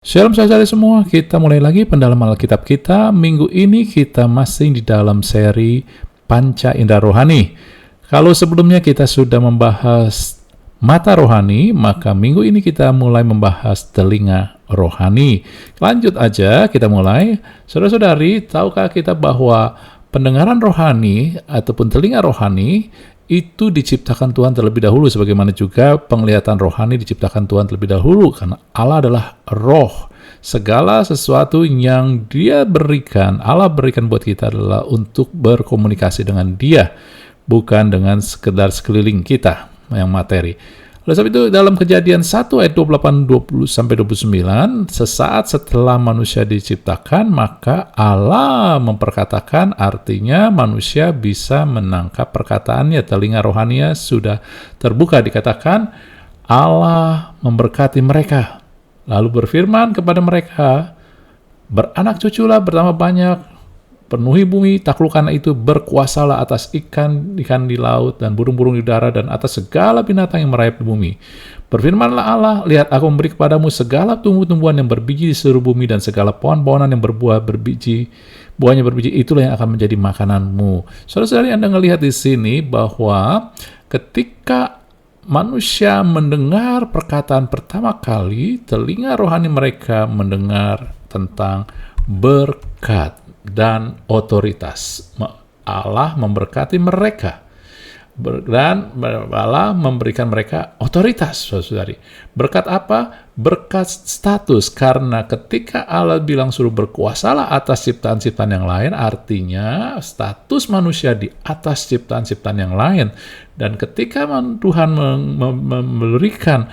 Shalom saudara semua, kita mulai lagi pendalaman Alkitab kita. Minggu ini kita masih di dalam seri Panca Indera Rohani. Kalau sebelumnya kita sudah membahas mata rohani, maka minggu ini kita mulai membahas telinga rohani. Lanjut aja, kita mulai. Saudara-saudari, tahukah kita bahwa pendengaran rohani ataupun telinga rohani itu diciptakan Tuhan terlebih dahulu, sebagaimana juga penglihatan rohani diciptakan Tuhan terlebih dahulu, karena Allah adalah roh. Segala sesuatu yang Dia berikan, Allah berikan buat kita adalah untuk berkomunikasi dengan Dia, bukan dengan sekedar sekeliling kita yang materi. Oleh sebab itu dalam Kejadian 1 ayat 28-29, sesaat setelah manusia diciptakan, maka Allah memperkatakan, artinya manusia bisa menangkap perkataannya, telinga rohaninya sudah terbuka. Dikatakan Allah memberkati mereka, lalu berfirman kepada mereka, beranak cuculah, bertambah banyak, penuhi bumi, taklukkanlah itu, berkuasalah atas ikan di laut dan burung-burung di udara dan atas segala binatang yang merayap di bumi. Berfirmanlah Allah, lihat aku memberi kepadamu segala tumbuh-tumbuhan yang berbiji di seluruh bumi dan segala pohon-pohonan yang berbuah berbiji, buahnya berbiji, itulah yang akan menjadi makananmu. Saudara-saudari, Anda melihat di sini bahwa ketika manusia mendengar perkataan pertama kali, telinga rohani mereka mendengar tentang berkat dan otoritas. Allah memberkati mereka dan Allah memberikan mereka otoritas, saudari. Berkat apa? Berkat status, karena ketika Allah bilang suruh berkuasalah atas ciptaan-ciptaan yang lain, artinya status manusia di atas ciptaan-ciptaan yang lain. Dan ketika Tuhan memberikan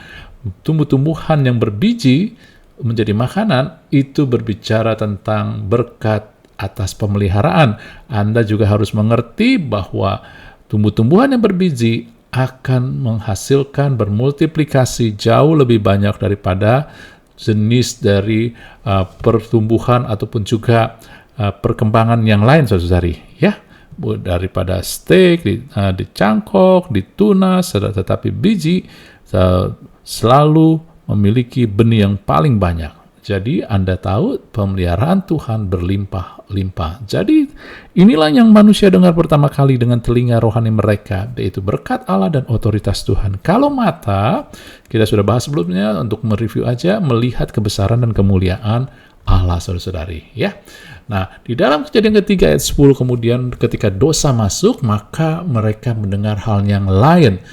tumbuh-tumbuhan yang berbiji menjadi makanan, itu berbicara tentang berkat atas pemeliharaan. Anda juga harus mengerti bahwa tumbuh-tumbuhan yang berbiji akan menghasilkan bermultiplikasi jauh lebih banyak daripada jenis dari pertumbuhan ataupun juga perkembangan yang lain, saudari. Ya, daripada steak, dicangkok, ditunas, tetapi biji selalu memiliki benih yang paling banyak. Jadi Anda tahu pemeliharaan Tuhan berlimpah-limpah. Jadi inilah yang manusia dengar pertama kali dengan telinga rohani mereka, yaitu berkat Allah dan otoritas Tuhan. Kalau mata, kita sudah bahas sebelumnya untuk mereview aja, melihat kebesaran dan kemuliaan Allah, saudara-saudari. Ya. Nah, di dalam Kejadian ketiga ayat 10 kemudian ketika dosa masuk, maka mereka mendengar hal yang lain.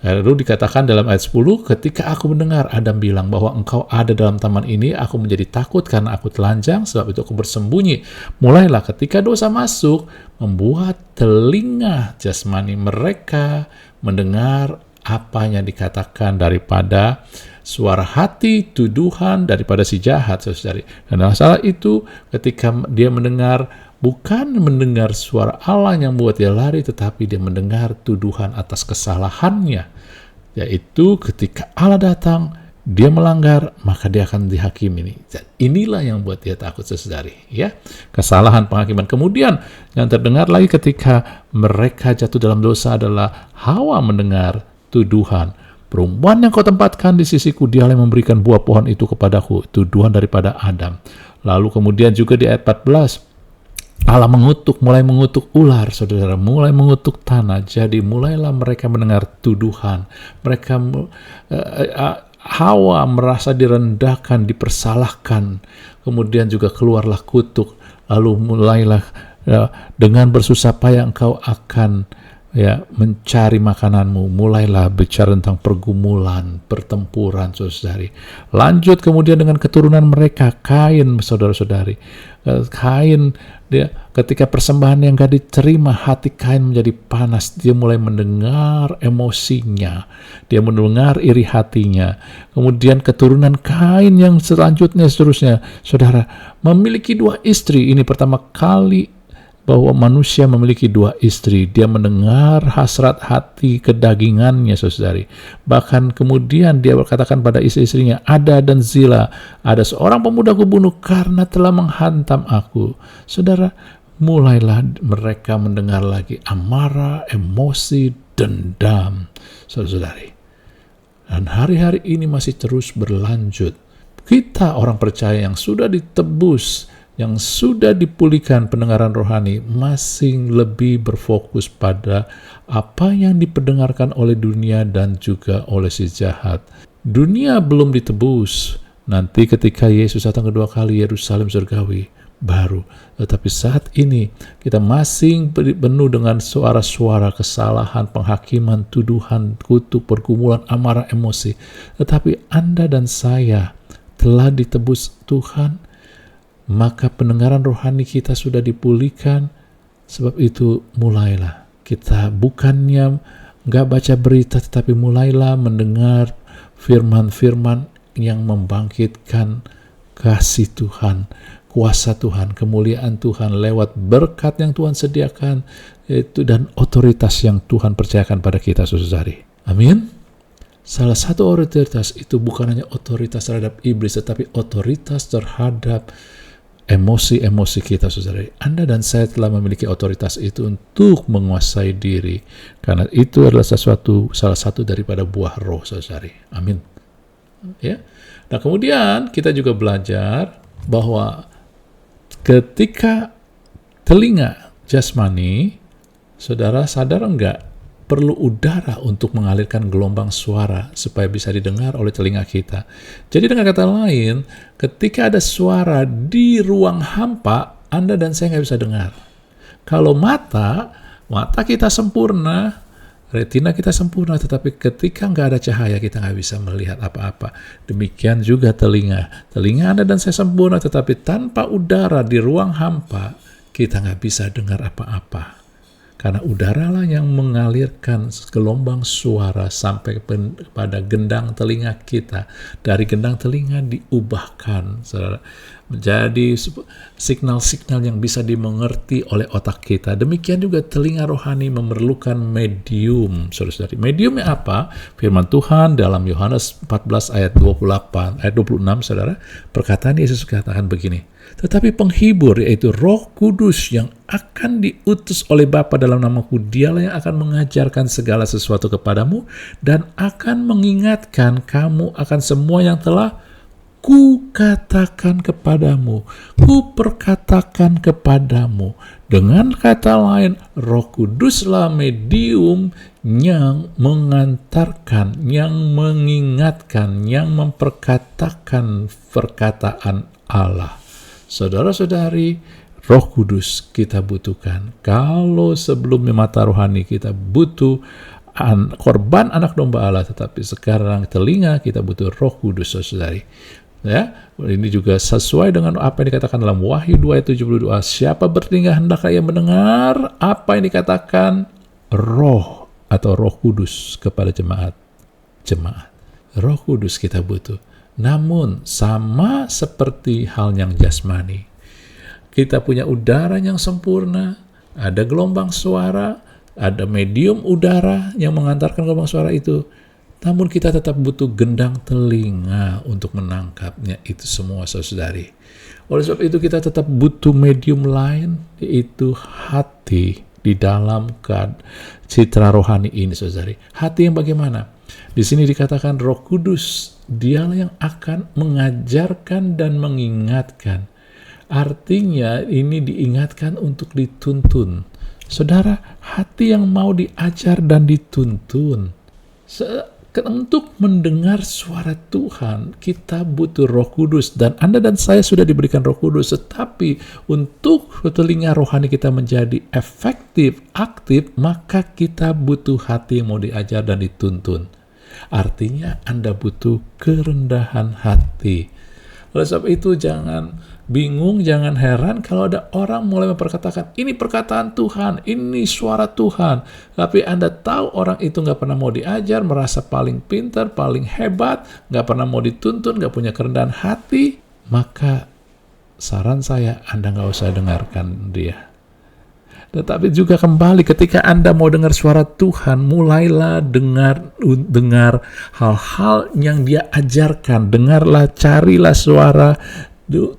Lalu dikatakan dalam ayat 10, ketika aku mendengar Adam bilang bahwa engkau ada dalam taman ini, aku menjadi takut karena aku telanjang, sebab itu aku bersembunyi. Mulailah ketika dosa masuk, membuat telinga jasmani mereka mendengar apa yang dikatakan daripada suara hati, tuduhan daripada si jahat, saudari. Dan masalah itu ketika dia mendengar, bukan mendengar suara Allah yang membuat dia lari, tetapi dia mendengar tuduhan atas kesalahannya. Yaitu ketika Allah datang, dia melanggar, maka dia akan dihakimi. Dan inilah yang buat dia takut, saudari. Ya, kesalahan penghakiman. Kemudian yang terdengar lagi ketika mereka jatuh dalam dosa adalah Hawa mendengar tuduhan. Perempuan yang kau tempatkan di sisiku, dialah yang memberikan buah pohon itu kepadaku. Tuduhan daripada Adam. Lalu kemudian juga di ayat 14, Allah mulai mengutuk ular, saudara, mulai mengutuk tanah. Jadi mulailah mereka mendengar tuduhan. Mereka Hawa merasa direndahkan, dipersalahkan. Kemudian juga keluarlah kutuk. Lalu mulailah dengan bersusah payah engkau akan mencari makananmu. Mulailah bicara tentang pergumulan, pertempuran, saudari. Lanjut kemudian dengan keturunan mereka, Kain, saudara-saudari. Kain, dia ketika persembahan yang gak diterima, hati Kain menjadi panas. Dia mulai mendengar emosinya, dia mendengar iri hatinya. Kemudian keturunan Kain yang seterusnya, saudara, memiliki 2 istri. Ini pertama kali bahwa manusia memiliki 2 istri. Dia mendengar hasrat hati kedagingannya, saudari. Bahkan kemudian dia berkatakan pada istri-istrinya, Ada dan Zila, ada seorang pemuda kubunuh karena telah menghantam aku. Saudara, mulailah mereka mendengar lagi amarah, emosi, dendam, saudari. Dan hari-hari ini masih terus berlanjut. Kita orang percaya yang sudah ditebus, yang sudah dipulihkan pendengaran rohani, masih lebih berfokus pada apa yang diperdengarkan oleh dunia dan juga oleh si jahat. Dunia belum ditebus. Nanti ketika Yesus datang kedua kali, Yerusalem surgawi baru. Tetapi saat ini kita masih penuh dengan suara-suara kesalahan, penghakiman, tuduhan, kutuk, pergumulan, amarah, emosi. Tetapi Anda dan saya telah ditebus Tuhan, maka pendengaran rohani kita sudah dipulihkan. Sebab itu mulailah kita bukannya nggak baca berita, tetapi mulailah mendengar firman-firman yang membangkitkan kasih Tuhan, kuasa Tuhan, kemuliaan Tuhan lewat berkat yang Tuhan sediakan itu dan otoritas yang Tuhan percayakan pada kita, saudari. Amin. Salah satu otoritas itu bukan hanya otoritas terhadap iblis, tetapi otoritas terhadap emosi-emosi kita, saudari. Anda dan saya telah memiliki otoritas itu untuk menguasai diri, karena itu adalah salah satu daripada buah roh, saudari. Amin. Ya. Nah, kemudian kita juga belajar bahwa ketika telinga jasmani, saudara sadar enggak, perlu udara untuk mengalirkan gelombang suara supaya bisa didengar oleh telinga kita. Jadi dengan kata lain, ketika ada suara di ruang hampa, Anda dan saya nggak bisa dengar. Kalau mata kita sempurna, retina kita sempurna, tetapi ketika nggak ada cahaya, kita nggak bisa melihat apa-apa. Demikian juga telinga. Telinga Anda dan saya sempurna, tetapi tanpa udara di ruang hampa, kita nggak bisa dengar apa-apa. Karena udara lah yang mengalirkan gelombang suara sampai pada gendang telinga kita. Dari gendang telinga diubahkan, saudara, menjadi signal-signal yang bisa dimengerti oleh otak kita. Demikian juga telinga rohani memerlukan medium, saudara-saudari. Mediumnya apa? Firman Tuhan dalam Yohanes 14 ayat 26, saudara. Perkataan Yesus katakan begini, tetapi penghibur, yaitu Roh Kudus yang akan diutus oleh Bapa dalam namaku, dialah yang akan mengajarkan segala sesuatu kepadamu dan akan mengingatkan kamu akan semua yang telah kukatakan kepadamu, kuperkatakan kepadamu. Dengan kata lain, Roh Kuduslah medium yang mengantarkan, yang mengingatkan, yang memperkatakan perkataan Allah. Saudara-saudari, Roh Kudus kita butuhkan. Kalau sebelumnya mata rohani kita butuh korban anak domba Allah, tetapi sekarang telinga kita butuh Roh Kudus, saudari. Ya, ini juga sesuai dengan apa yang dikatakan dalam Wahyu 2 ayat 72. Siapa bertelinga hendaklah ia mendengar apa yang dikatakan Roh atau Roh Kudus kepada jemaat. Roh Kudus kita butuh. Namun sama seperti hal yang jasmani, kita punya udara yang sempurna, ada gelombang suara, ada medium udara yang mengantarkan gelombang suara itu. Namun kita tetap butuh gendang telinga untuk menangkapnya itu semua, saudari. Oleh sebab itu kita tetap butuh medium lain, yaitu hati di dalam citra rohani ini, saudari. Hati yang bagaimana? Di sini dikatakan Roh Kudus, dialah yang akan mengajarkan dan mengingatkan. Artinya ini diingatkan untuk dituntun. Saudara, hati yang mau diajar dan dituntun. Untuk mendengar suara Tuhan, kita butuh Roh Kudus, dan Anda dan saya sudah diberikan Roh Kudus. Tetapi untuk telinga rohani kita menjadi efektif, aktif, maka kita butuh hati yang mau diajar dan dituntun. Artinya Anda butuh kerendahan hati. Oleh sebab itu jangan bingung, jangan heran kalau ada orang mulai memperkatakan, ini perkataan Tuhan, ini suara Tuhan. Tapi Anda tahu orang itu nggak pernah mau diajar, merasa paling pintar, paling hebat, nggak pernah mau dituntun, nggak punya kerendahan hati, maka saran saya, Anda nggak usah dengarkan dia. Tetapi juga kembali, ketika Anda mau dengar suara Tuhan, mulailah dengar hal-hal yang dia ajarkan. Dengarlah, carilah suara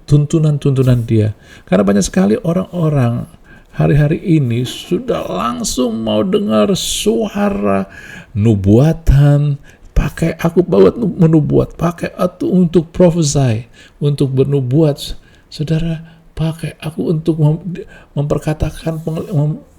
tuntunan-tuntunan dia. Karena banyak sekali orang-orang hari-hari ini sudah langsung mau dengar suara nubuatan, pakai aku buat menubuat, pakai aku untuk prophesy, untuk bernubuat. Saudara, pakai aku untuk memperkatakan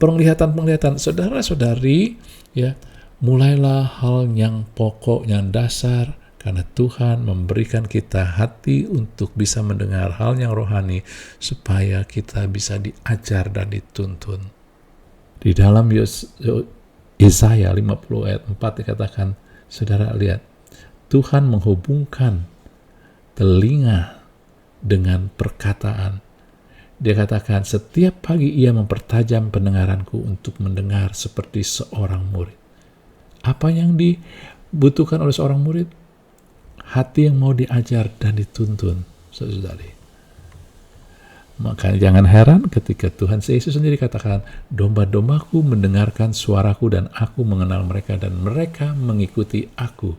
penglihatan-penglihatan. Saudara-saudari, ya, mulailah hal yang pokok, yang dasar, karena Tuhan memberikan kita hati untuk bisa mendengar hal yang rohani, supaya kita bisa diajar dan dituntun. Di dalam Yesaya 50 ayat 4 dikatakan, saudara lihat, Tuhan menghubungkan telinga dengan perkataan. Dia katakan, setiap pagi ia mempertajam pendengaranku untuk mendengar seperti seorang murid. Apa yang dibutuhkan oleh seorang murid? Hati yang mau diajar dan dituntun, saudari. Makanya jangan heran ketika Tuhan Yesus sendiri katakan, domba-dombaku mendengarkan suaraku dan aku mengenal mereka dan mereka mengikuti aku.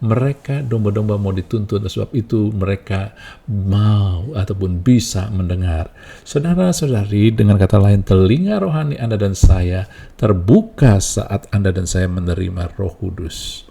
Mereka domba-domba mau dituntun, sebab itu mereka mau ataupun bisa mendengar. Saudara-saudari, dengan kata lain, telinga rohani Anda dan saya terbuka saat Anda dan saya menerima Roh Kudus.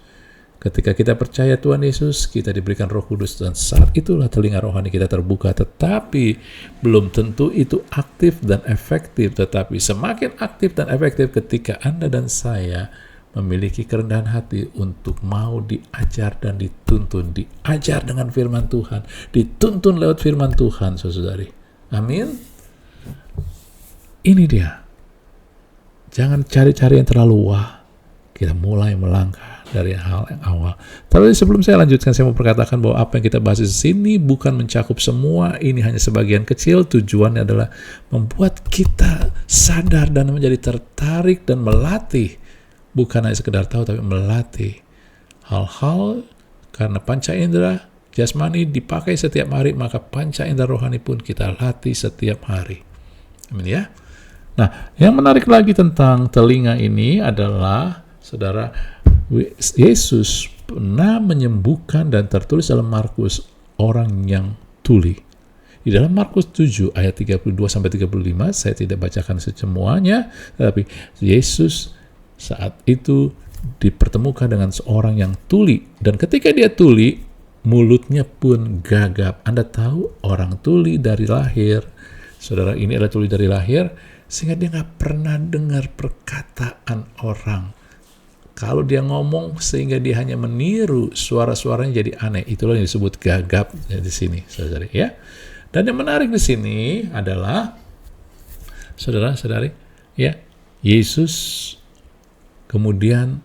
Ketika kita percaya Tuhan Yesus, kita diberikan Roh Kudus, dan saat itulah telinga rohani kita terbuka. Tetapi belum tentu itu aktif dan efektif. Tetapi semakin aktif dan efektif ketika Anda dan saya memiliki kerendahan hati untuk mau diajar dan dituntun. Diajar dengan firman Tuhan, dituntun lewat firman Tuhan, saudari. Amin. Ini dia. Jangan cari-cari yang terlalu wah. Kita mulai melangkah dari hal yang awal. Tapi sebelum saya lanjutkan, saya mau perkatakan bahwa apa yang kita bahas di sini bukan mencakup semua, ini hanya sebagian kecil. Tujuannya adalah membuat kita sadar dan menjadi tertarik dan melatih, bukan hanya sekedar tahu, tapi melatih hal-hal, karena panca indera jasmani dipakai setiap hari, maka panca indera rohani pun kita latih setiap hari. Amin ya. Nah, yang menarik lagi tentang telinga ini adalah, saudara, Yesus pernah menyembuhkan, dan tertulis dalam Markus, orang yang tuli. Di dalam Markus 7 ayat 32-35, saya tidak bacakan semuanya, tetapi Yesus saat itu dipertemukan dengan seorang yang tuli, dan ketika dia tuli, mulutnya pun gagap. Anda tahu, orang tuli dari lahir, saudara, ini adalah tuli dari lahir, sehingga dia nggak pernah dengar perkataan orang. Kalau dia ngomong sehingga dia hanya meniru, suara-suaranya jadi aneh. Itulah yang disebut gagap di sini, saudari ya. Dan yang menarik di sini adalah, saudara-saudari ya, Yesus kemudian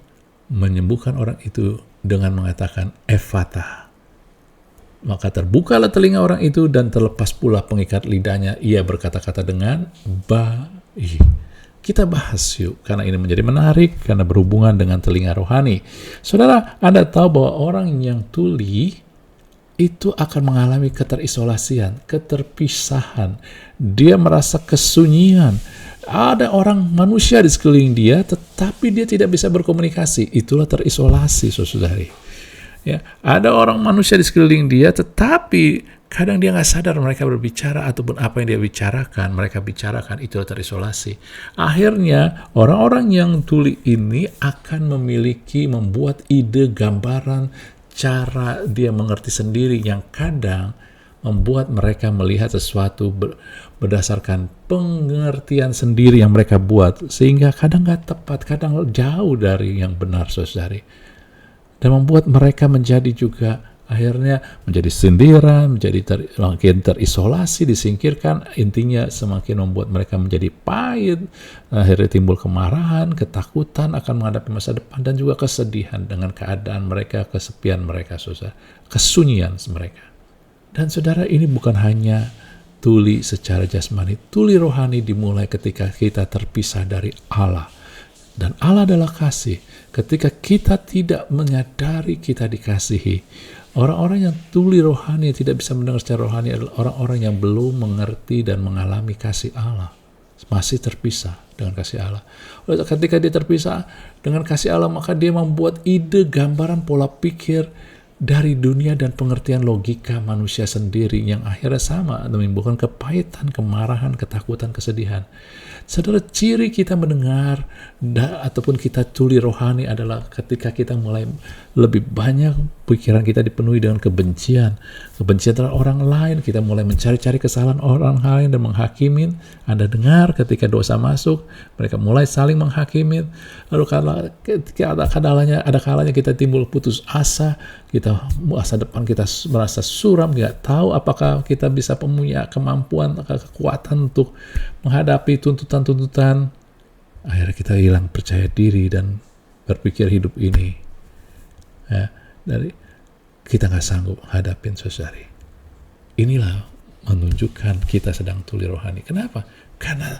menyembuhkan orang itu dengan mengatakan Ephata. Maka terbukalah telinga orang itu dan terlepas pula pengikat lidahnya. Ia berkata-kata dengan baik. Kita bahas yuk, karena ini menjadi menarik, karena berhubungan dengan telinga rohani. Saudara, Anda tahu bahwa orang yang tuli itu akan mengalami keterisolasian, keterpisahan. Dia merasa kesunyian. Ada orang manusia di sekeliling dia, tetapi dia tidak bisa berkomunikasi. Itulah terisolasi, saudari. Ya, ada orang manusia di sekeliling dia, tetapi kadang dia nggak sadar mereka berbicara ataupun apa yang dia bicarakan, mereka bicarakan, itu terisolasi. Akhirnya orang-orang yang tuli ini akan membuat ide, gambaran, cara dia mengerti sendiri yang kadang membuat mereka melihat sesuatu berdasarkan pengertian sendiri yang mereka buat, sehingga kadang nggak tepat, kadang jauh dari yang benar, saudari. Dan membuat mereka menjadi juga akhirnya menjadi sindiran, menjadi makin terisolasi, disingkirkan. Intinya semakin membuat mereka menjadi pahit. Akhirnya timbul kemarahan, ketakutan akan menghadapi masa depan, dan juga kesedihan dengan keadaan mereka, kesepian mereka, saudara, kesunyian mereka. Dan saudara, ini bukan hanya tuli secara jasmani, tuli rohani dimulai ketika kita terpisah dari Allah. Dan Allah adalah kasih. Ketika kita tidak menyadari kita dikasihi, orang-orang yang tuli rohani, tidak bisa mendengar secara rohani, adalah orang-orang yang belum mengerti dan mengalami kasih Allah. Masih terpisah dengan kasih Allah. Ketika dia terpisah dengan kasih Allah, maka dia membuat ide, gambaran, pola pikir dari dunia dan pengertian logika manusia sendiri yang akhirnya sama, menimbulkan kepahitan, kemarahan, ketakutan, kesedihan. Saudara, ciri kita mendengar ataupun kita tuli rohani adalah ketika kita mulai lebih banyak pikiran kita dipenuhi dengan kebencian. Kebencian terhadap orang lain, kita mulai mencari-cari kesalahan orang lain dan menghakimi. Anda dengar ketika dosa masuk, mereka mulai saling menghakimi. Lalu ada kalanya kita timbul putus asa, kita masa depan kita merasa suram, nggak tahu apakah kita bisa punya kemampuan, kekuatan untuk menghadapi tuntutan-tuntutan. Akhirnya kita hilang percaya diri dan berpikir hidup ini, ya, dari kita nggak sanggup hadapin saudari. Inilah menunjukkan kita sedang tuli rohani. Kenapa? Karena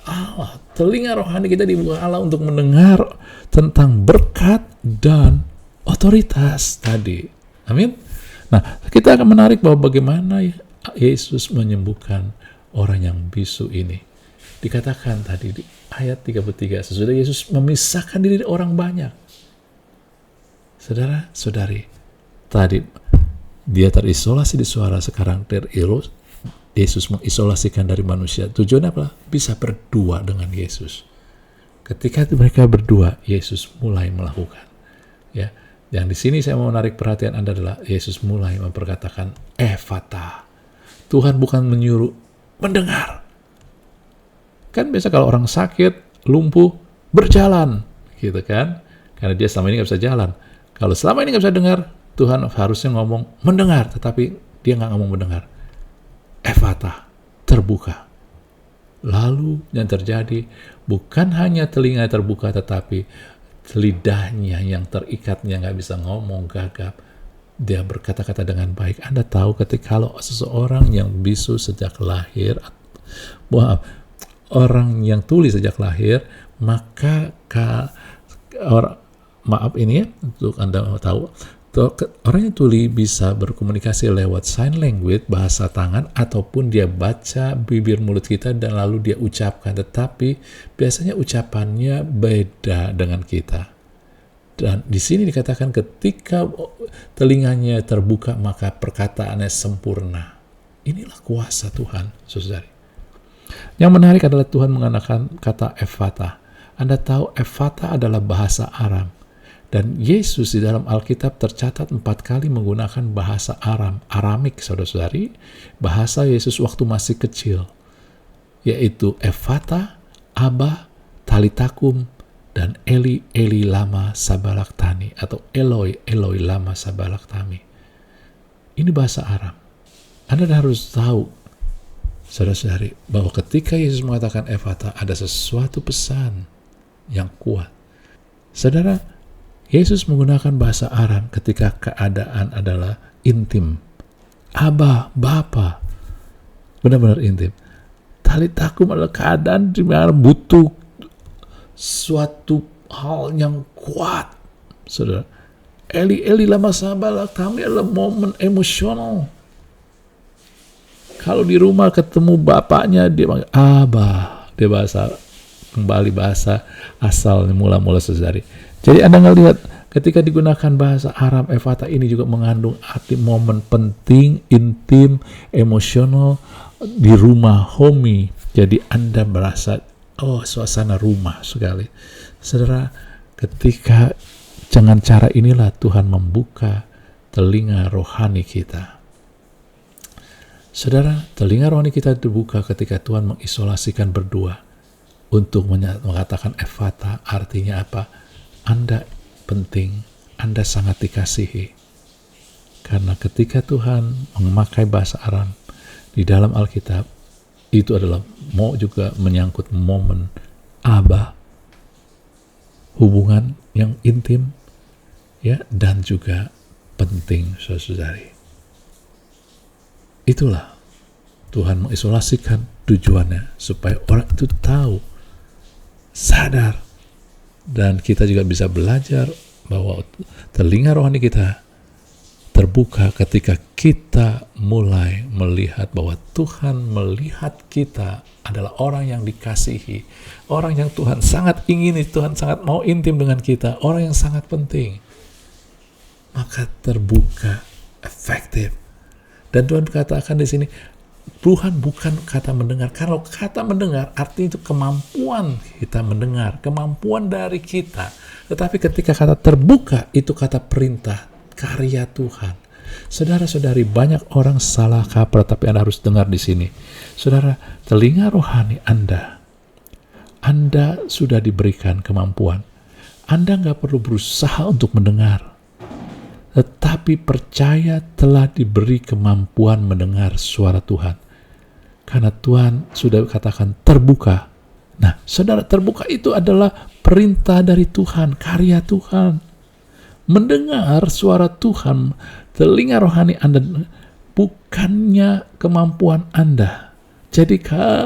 Allah, telinga rohani kita dibuka Allah untuk mendengar tentang berkat dan otoritas tadi. Amin. Nah, kita akan menarik bahwa bagaimana Yesus menyembuhkan orang yang bisu ini. Dikatakan tadi di ayat 33, sesudah Yesus memisahkan diri dari orang banyak. Saudara-saudari, tadi dia terisolasi di suara, sekarang Yesus mengisolasikan dari manusia. Tujuannya apa? Bisa berdua dengan Yesus. Ketika mereka berdua, Yesus mulai melakukan. Ya, yang di sini saya mau menarik perhatian Anda adalah Yesus mulai memperkatakan Ephata. Tuhan bukan menyuruh mendengar. Kan biasa kalau orang sakit, lumpuh, berjalan, gitu kan? Karena dia selama ini nggak bisa jalan. Kalau selama ini nggak bisa dengar, Tuhan harusnya ngomong mendengar, tetapi dia nggak ngomong mendengar. Ephata, terbuka. Lalu yang terjadi bukan hanya telinga terbuka, tetapi lidahnya yang terikatnya nggak bisa ngomong, gagap. Dia berkata-kata dengan baik. Anda tahu ketika kalau seseorang yang bisu sejak lahir, orang yang tuli sejak lahir, maka untuk Anda tahu, orang yang tuli bisa berkomunikasi lewat sign language, bahasa tangan, ataupun dia baca bibir mulut kita dan lalu dia ucapkan. Tetapi biasanya ucapannya beda dengan kita. Dan di sini dikatakan ketika telinganya terbuka, maka perkataannya sempurna. Inilah kuasa Tuhan, saudari. Yang menarik adalah Tuhan menggunakan kata Ephata. Anda tahu Ephata adalah bahasa Aram. Dan Yesus di dalam Alkitab tercatat 4 kali menggunakan bahasa Aramik, saudara-saudari. Bahasa Yesus waktu masih kecil. Yaitu Ephata, Abba, Talitakum, dan Eli, Eli lama sabalaktani. Atau Eloi, Eloi lama sabalaktani. Ini bahasa Aram. Anda harus tahu, saudara-saudari, bahwa ketika Yesus mengatakan Ephata, ada sesuatu pesan yang kuat. Saudara, Yesus menggunakan bahasa Aram ketika keadaan adalah intim. Abba, Bapa, benar-benar intim. Talitakum adalah keadaan di mana butuh suatu hal yang kuat. Saudara, Eli, Eli lama sabalaktani adalah momen emosional. Kalau di rumah ketemu bapaknya, dia panggil Abba. Dia kembali bahasa asal mula-mula saudari. Jadi Anda ngelihat ketika digunakan bahasa Aram, Ephata ini juga mengandung arti momen penting, intim, emosional di rumah, homey. Jadi Anda merasa, suasana rumah sekali. Saudara, ketika dengan cara inilah Tuhan membuka telinga rohani kita. Saudara, telinga rohani kita dibuka ketika Tuhan mengisolasikan berdua untuk mengatakan Ephata. Artinya apa? Anda penting, Anda sangat dikasihi. Karena ketika Tuhan memakai bahasa Aram di dalam Alkitab, itu adalah mau juga menyangkut momen Abba, hubungan yang intim, ya, dan juga penting, saudari. Itulah Tuhan mengisolasikan tujuannya supaya orang itu tahu, sadar, dan kita juga bisa belajar bahwa telinga rohani kita terbuka ketika kita mulai melihat bahwa Tuhan melihat kita adalah orang yang dikasihi, orang yang Tuhan sangat ingini, Tuhan sangat mau intim dengan kita, orang yang sangat penting. maka terbuka, efektif. Dan Tuhan katakan di sini, Tuhan bukan kata mendengar. Kalau kata mendengar artinya itu kemampuan kita mendengar, kemampuan dari kita. Tetapi ketika kata terbuka itu kata perintah, karya Tuhan. Saudara-saudari, banyak orang salah kaprah, tapi Anda harus dengar di sini. Saudara, telinga rohani Anda sudah diberikan kemampuan. Anda nggak perlu berusaha untuk mendengar, tetapi percaya telah diberi kemampuan mendengar suara Tuhan. Karena Tuhan sudah katakan terbuka. Nah, saudara, terbuka itu adalah perintah dari Tuhan, karya Tuhan. Mendengar suara Tuhan, telinga rohani Anda, bukannya kemampuan Anda. Jadi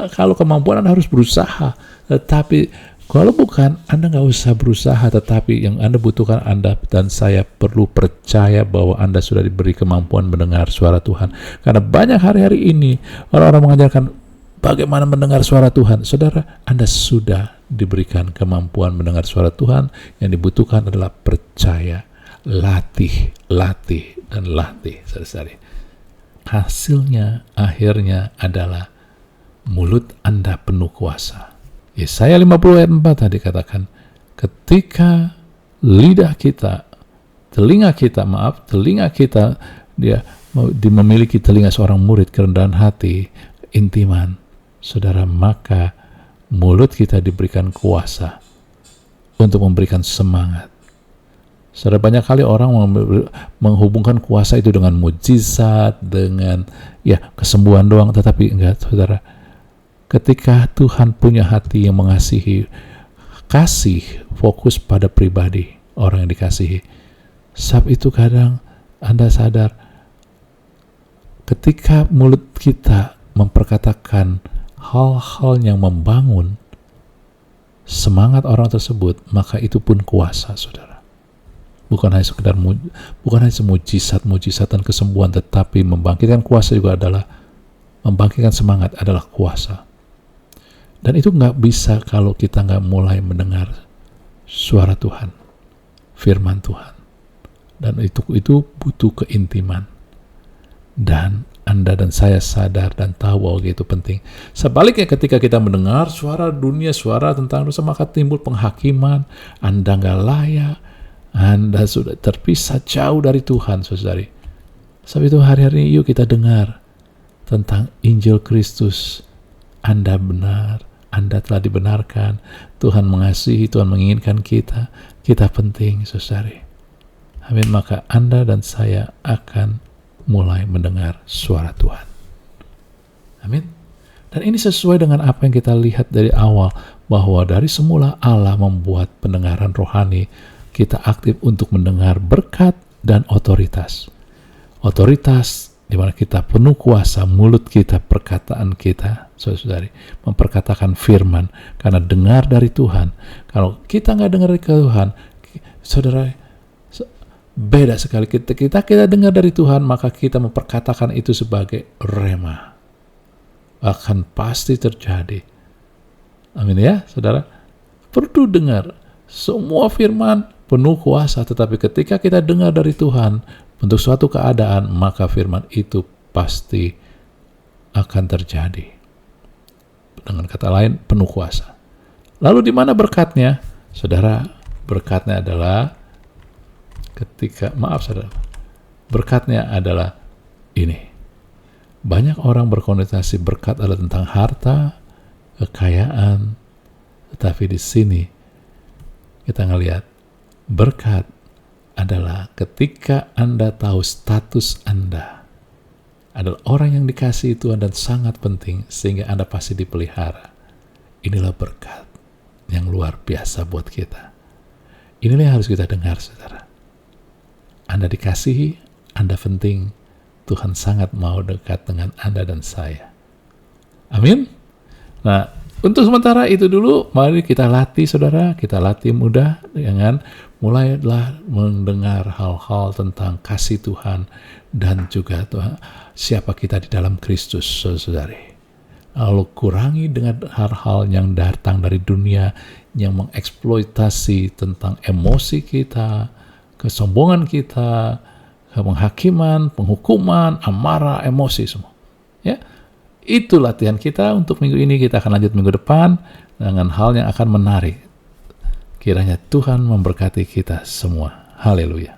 kalau kemampuan Anda harus berusaha, tetapi kalau bukan, Anda nggak usah berusaha, tetapi yang Anda butuhkan, Anda dan saya perlu percaya bahwa Anda sudah diberi kemampuan mendengar suara Tuhan. Karena banyak hari-hari ini orang-orang mengajarkan bagaimana mendengar suara Tuhan. Saudara, Anda sudah diberikan kemampuan mendengar suara Tuhan. Yang dibutuhkan adalah percaya, latih, dan latih. Saudara-saudari, hasilnya akhirnya adalah mulut Anda penuh kuasa. Yesaya 50 ayat 4 tadi katakan, ketika telinga kita dia memiliki telinga seorang murid, kerendahan hati, intiman, saudara, maka mulut kita diberikan kuasa untuk memberikan semangat. Saudara, banyak kali orang menghubungkan kuasa itu dengan mujizat, dengan kesembuhan doang, tetapi enggak, saudara. Ketika Tuhan punya hati yang mengasihi, kasih fokus pada pribadi orang yang dikasihi. Sebab itu kadang Anda sadar, ketika mulut kita memperkatakan hal-hal yang membangun semangat orang tersebut, maka itu pun kuasa, saudara. Bukan hanya mujizat dan kesembuhan, tetapi membangkitkan kuasa juga adalah, membangkitkan semangat adalah kuasa. Dan itu nggak bisa kalau kita nggak mulai mendengar suara Tuhan, firman Tuhan. Dan itu butuh keintiman. Dan Anda dan saya sadar dan tahu bahwa itu penting. Sebaliknya ketika kita mendengar suara dunia, suara tentang dosa, maka timbul penghakiman. Anda nggak layak, Anda sudah terpisah jauh dari Tuhan, saudari. Sebab itu hari-hari yuk kita dengar tentang Injil Kristus. Anda benar, Anda telah dibenarkan, Tuhan mengasihi, Tuhan menginginkan kita penting, saudari. Amin. Maka Anda dan saya akan mulai mendengar suara Tuhan. Amin. Dan ini sesuai dengan apa yang kita lihat dari awal, bahwa dari semula Allah membuat pendengaran rohani kita aktif untuk mendengar berkat dan otoritas. Otoritas di mana kita penuh kuasa, mulut kita, perkataan kita, saudari, memperkatakan firman, karena dengar dari Tuhan. Kalau kita nggak dengar dari Tuhan, saudara, beda sekali. Kita dengar dari Tuhan, maka kita memperkatakan itu sebagai rema. Akan pasti terjadi. Amin ya, saudara. Perlu dengar semua firman penuh kuasa, tetapi ketika kita dengar dari Tuhan untuk suatu keadaan, maka firman itu pasti akan terjadi. Dengan kata lain, penuh kuasa. Lalu di mana berkatnya? Saudara, berkatnya adalah berkatnya adalah ini. Banyak orang berkonotasi berkat adalah tentang harta, kekayaan, tetapi di sini kita ngelihat berkat adalah ketika Anda tahu status Anda adalah orang yang dikasihi Tuhan dan sangat penting, sehingga Anda pasti dipelihara. Inilah berkat yang luar biasa buat kita. Inilah yang harus kita dengar, saudara. Anda dikasihi, Anda penting, Tuhan sangat mau dekat dengan Anda dan saya. Amin. Nah, untuk sementara itu dulu, mari kita latih, saudara. Kita latih mudah dengan mulailah mendengar hal-hal tentang kasih Tuhan dan juga Tuhan, siapa kita di dalam Kristus, saudari. Lalu kurangi dengan hal-hal yang datang dari dunia yang mengeksploitasi tentang emosi kita, kesombongan kita, penghakiman, penghukuman, amarah, emosi semua. Ya, itu latihan kita untuk minggu ini. Kita akan lanjut minggu depan dengan hal yang akan menarik. Kiranya Tuhan memberkati kita semua. Haleluya.